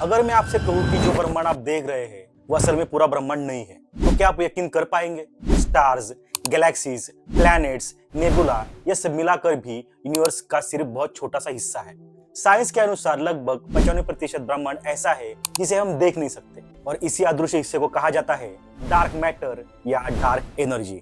अगर मैं आपसे कहूँ कि जो ब्रह्मांड आप देख रहे हैं वो असल में पूरा ब्रह्मांड नहीं है, तो क्या आप यकीन कर पाएंगे? स्टार्स, गैलेक्सीज, प्लैनेट्स, नेबुला ये सब मिलाकर भी यूनिवर्स का सिर्फ बहुत छोटा सा हिस्सा है। साइंस के अनुसार लगभग 95% ब्रह्मांड ऐसा है जिसे हम देख नहीं सकते, और इसी अदृश्य हिस्से को कहा जाता है डार्क मैटर या डार्क एनर्जी।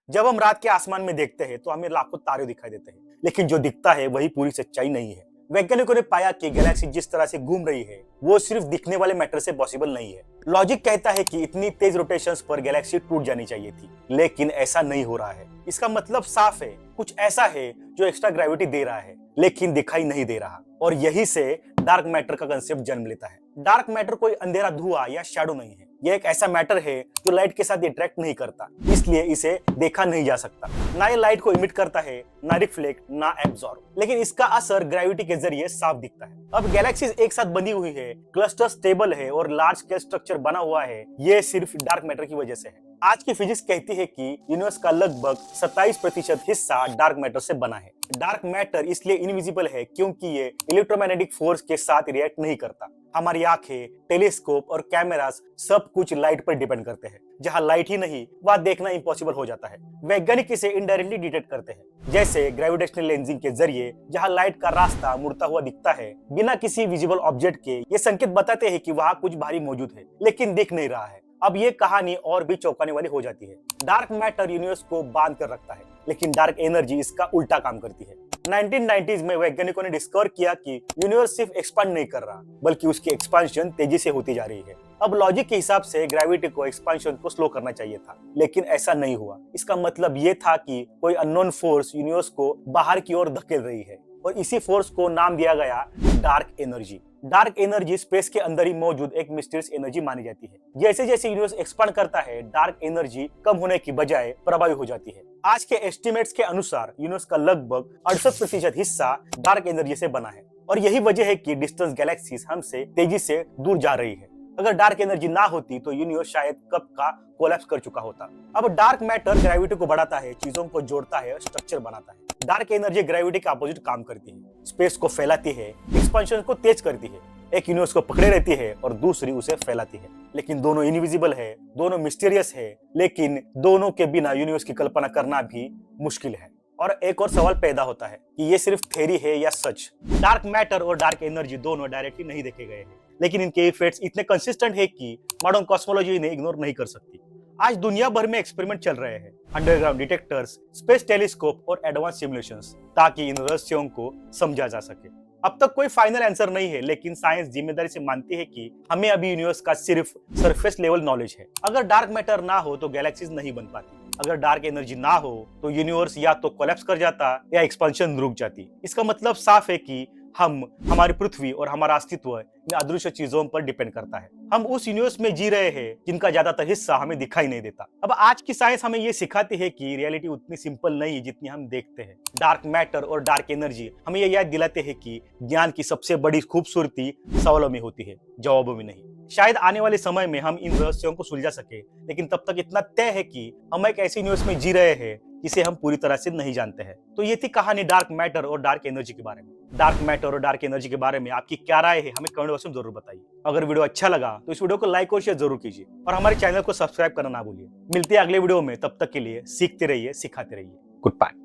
जब हम रात के आसमान में देखते हैं तो हमें लाखों तारे दिखाई देते हैं, लेकिन जो दिखता है वही पूरी सच्चाई नहीं है। वैज्ञानिकों ने पाया कि गैलेक्सी जिस तरह से घूम रही है वो सिर्फ दिखने वाले मैटर से पॉसिबल नहीं है। लॉजिक कहता है कि इतनी तेज रोटेशंस पर गैलेक्सी टूट जानी चाहिए थी, लेकिन ऐसा नहीं हो रहा है। इसका मतलब साफ है, कुछ ऐसा है जो एक्स्ट्रा ग्रेविटी दे रहा है लेकिन दिखाई नहीं दे रहा, और यही से डार्क मैटर का कंसेप्ट जन्म लेता है। डार्क मैटर कोई अंधेरा धुआं या शैडो नहीं है, यह एक ऐसा मैटर है जो लाइट के साथ इंटरेक्ट नहीं करता, इसलिए इसे देखा नहीं जा सकता। ना ये लाइट को इमिट करता है, ना रिफ्लेक्ट, ना एब्जॉर्ब, लेकिन इसका असर ग्रेविटी के जरिए साफ दिखता है। अब गैलेक्सीज एक साथ बनी हुई है, क्लस्टर स्टेबल है और लार्ज स्केल स्ट्रक्चर बना हुआ है, ये सिर्फ डार्क मैटर की वजह से है। आज की फिजिक्स कहती है कि यूनिवर्स का लगभग 27% हिस्सा डार्क मैटर से बना है। डार्क मैटर इसलिए इनविजिबल है क्योंकि ये इलेक्ट्रोमैग्नेटिक फोर्स के साथ रिएक्ट नहीं करता। हमारी आंखें, टेलीस्कोप और कैमरास सब कुछ लाइट पर डिपेंड करते हैं। जहां लाइट ही नहीं, वहां देखना इम्पॉसिबल हो जाता है। वैज्ञानिक इसे इनडायरेक्टली डिटेक्ट करते हैं, जैसे ग्रेविटेशनल लेंसिंग के जरिए, जहां लाइट का रास्ता मुड़ता हुआ दिखता है। बिना किसी विजिबल ऑब्जेक्ट के ये संकेत बताते हैं कि वहां कुछ भारी मौजूद है, लेकिन दिख नहीं रहा है। अब ये कहानी और भी चौंकाने वाली हो जाती है। डार्क मैटर यूनिवर्स को बांध कर रखता है, लेकिन डार्क एनर्जी इसका उल्टा काम करती है। 1990s में वैज्ञानिकों ने डिस्कवर किया कि यूनिवर्स सिर्फ एक्सपांड नहीं कर रहा, बल्कि उसकी एक्सपांशन तेजी से होती जा रही है। अब लॉजिक के हिसाब से ग्रेविटी को एक्सपांशन को स्लो करना चाहिए था, लेकिन ऐसा नहीं हुआ। इसका मतलब ये था कि कोई अननोन फोर्स यूनिवर्स को बाहर की ओर धकेल रही है, और इसी फोर्स को नाम दिया गया dark energy. Dark energy space के अंदर ही मौजूद एक मिस्टीरियस एनर्जी मानी जाती है। जैसे जैसे यूनिवर्स एक्सपांड करता है, डार्क एनर्जी कम होने की बजाय प्रभावी हो जाती है। आज के एस्टिमेट्स के अनुसार यूनिवर्स का लगभग 68% हिस्सा डार्क एनर्जी से बना है, और यही वजह है कि डिस्टेंस गैलेक्सीज हमसे तेजी से दूर जा रही है। अगर डार्क एनर्जी ना होती तो यूनिवर्स शायद कब का कोलैप्स कर चुका होता। अब डार्क मैटर ग्रेविटी को बढ़ाता है, चीजों को जोड़ता है, स्ट्रक्चर बनाता है। डार्क एनर्जी ग्रेविटी के अपोजिट काम करती है, स्पेस को फैलाती है, एक्सपेंशन को तेज करती है। एक यूनिवर्स को पकड़े रहती है और दूसरी उसे फैलाती है, लेकिन दोनों इनविजिबल है, दोनों मिस्टीरियस है, लेकिन दोनों के बिना यूनिवर्स की कल्पना करना भी मुश्किल है। और एक और सवाल पैदा होता है कि ये सिर्फ थ्योरी है या सच। डार्क मैटर और डार्क एनर्जी दोनों डायरेक्टली नहीं देखे गए हैं, लेकिन इनके इफेक्ट्स इतने कंसिस्टेंट है कि मॉडर्न कॉस्मोलॉजी इन्हें इग्नोर नहीं कर सकती। आज दुनिया भर में एक्सपेरिमेंट चल रहे हैं, अंडरग्राउंड डिटेक्टर्स, स्पेस टेलीस्कोप और एडवांस सिमुलेशंस, ताकि इन रहस्यों को समझा जा सके। अब तक कोई फाइनल आंसर नहीं है, लेकिन साइंस जिम्मेदारी से मानती है कि हमें अभी यूनिवर्स का सिर्फ सरफेस लेवल नॉलेज है। अगर डार्क मैटर ना हो तो गैलेक्सीज नहीं बन पाती। अगर डार्क एनर्जी ना हो तो यूनिवर्स या तो कोलैप्स कर जाता या एक्सपेंशन रुक जाती। इसका मतलब साफ है कि हमारी पृथ्वी और हमारा अस्तित्व इन अदृश्य चीजों पर डिपेंड करता है। हम उस यूनिवर्स में जी रहे हैं जिनका ज्यादातर हिस्सा हमें दिखाई नहीं देता। अब आज की साइंस हमें ये सिखाती है कि रियलिटी उतनी सिंपल नहीं जितनी हम देखते हैं। डार्क मैटर और डार्क एनर्जी हमें ये याद दिलाते हैं कि ज्ञान की सबसे बड़ी खूबसूरती सवालों में होती है, जवाबों में नहीं। शायद आने वाले समय में हम इन रहस्यों को सुलझा सके, लेकिन तब तक इतना तय है कि हम एक ऐसे यूनिवर्स में जी रहे हैं जिसे हम पूरी तरह से नहीं जानते हैं। तो ये थी कहानी डार्क मैटर और डार्क एनर्जी के बारे में। डार्क मैटर और डार्क एनर्जी के बारे में आपकी क्या राय है, हमें कमेंट बॉक्स में जरूर बताइए। अगर वीडियो अच्छा लगा तो इस वीडियो को लाइक और शेयर जरूर कीजिए, और हमारे चैनल को सब्सक्राइब करना ना भूलिए। मिलते हैं अगले वीडियो में, तब तक के लिए सीखते रहिए, सिखाते रहिए। Good bye.